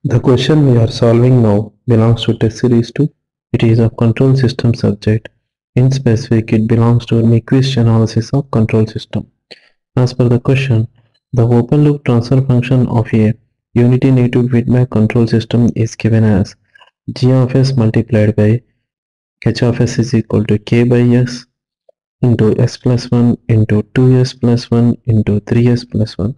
The question we are solving now belongs to test series 2. It is a control system subject. In specific, it belongs to Nyquist analysis of control system. As per the question, the open loop transfer function of a unity negative feedback control system is given as g of s multiplied by h of s is equal to k by s into s plus 1 into 2s plus 1 into 3s plus 1.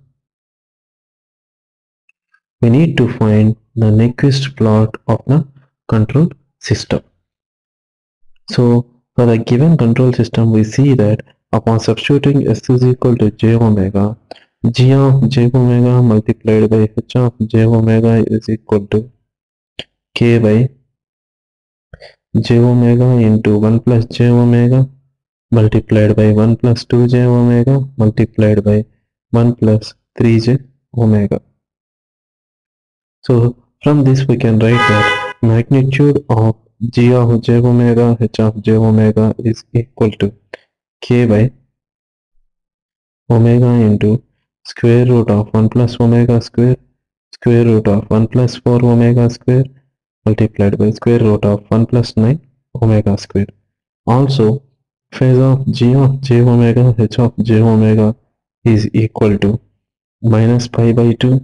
We need to find the Nyquist plot of the control system. So for the given control system, we see that upon substituting s is equal to j omega, g of j omega multiplied by h of j omega is equal to k by j omega into 1 plus j omega multiplied by 1 plus 2j omega multiplied by 1 plus 3j omega. So from this we can write that magnitude of g of j omega h of j omega is equal to k by omega into square root of 1 plus omega square root of 1 plus 4 omega square multiplied by square root of 1 plus 9 omega square. Also, phase of g of j omega h of j omega is equal to minus pi by 2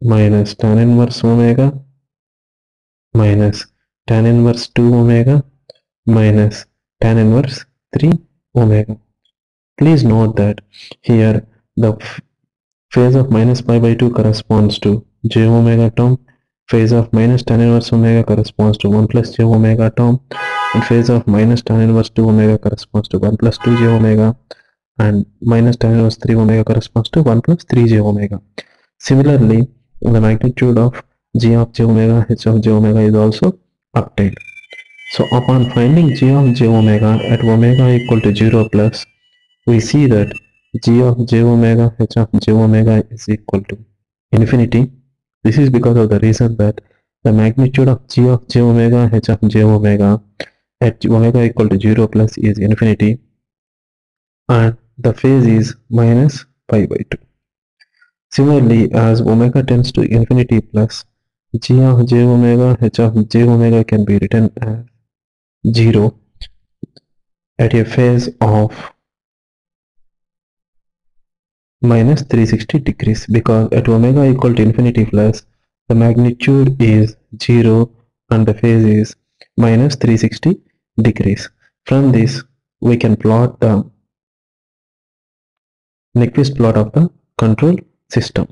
minus tan inverse omega minus tan inverse 2 omega minus tan inverse 3 omega. Please note that here the phase of minus pi by 2 corresponds to j omega term, phase of minus tan inverse omega corresponds to 1 plus j omega term, and phase of minus tan inverse 2 omega corresponds to 1 plus 2 j omega, and minus tan inverse 3 omega corresponds to 1 plus 3 j omega. Similarly, the magnitude of g of j omega h of j omega is also obtained. So upon finding g of j omega at omega equal to 0 plus, we see that g of j omega h of j omega is equal to infinity. This is because of the reason that the magnitude of g of j omega h of j omega at omega equal to 0 plus is infinity, and the phase is minus pi by 2. Similarly, as omega tends to infinity plus, g of j omega h of j omega can be written as 0 at a phase of minus 360 degrees, because at omega equal to infinity plus, the magnitude is 0 and the phase is minus 360 degrees. From this, we can plot the Nyquist plot of the control system.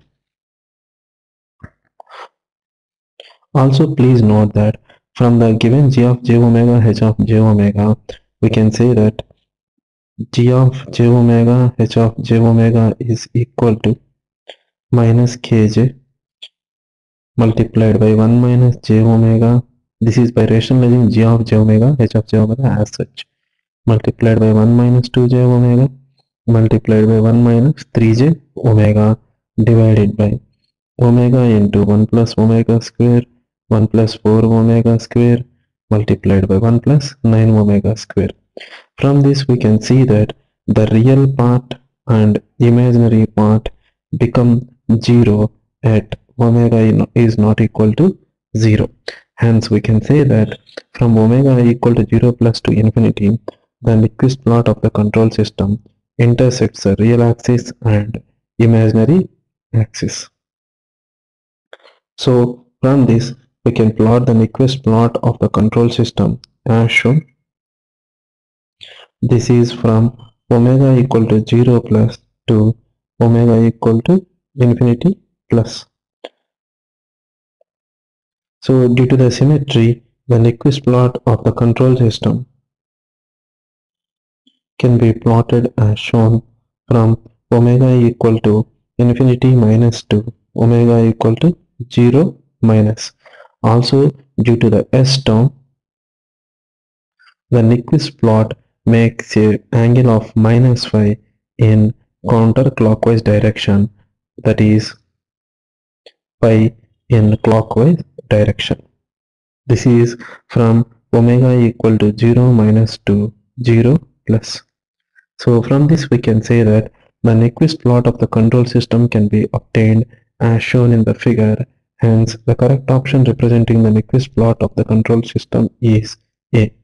Also, please note that from the given g of j omega h of j omega, we can say that g of j omega h of j omega is equal to minus kj multiplied by 1 minus j omega. This is by rationalizing g of j omega h of j omega as such, multiplied by 1 minus 2j omega multiplied by 1 minus 3j omega divided by omega into 1 plus omega square 1 plus 4 omega square multiplied by 1 plus 9 omega square. From this we can see that the real part and imaginary part become 0 at omega is not equal to 0. Hence we can say that from omega equal to 0 plus to infinity, the Nyquist plot of the control system intersects the real axis and imaginary axis. So from this we can plot the Nyquist plot of the control system as shown. This is from omega equal to 0 plus to omega equal to infinity plus. So due to the symmetry, the Nyquist plot of the control system can be plotted as shown from omega equal to infinity minus to omega equal to 0 minus. Also, due to the s term, the Nyquist plot makes an angle of minus phi in counterclockwise direction, that is pi in clockwise direction. This is from omega equal to 0 minus to 0 plus. So from this we can say that the Nyquist plot of the control system can be obtained as shown in the figure, Hence, the correct option representing the Nyquist plot of the control system is A.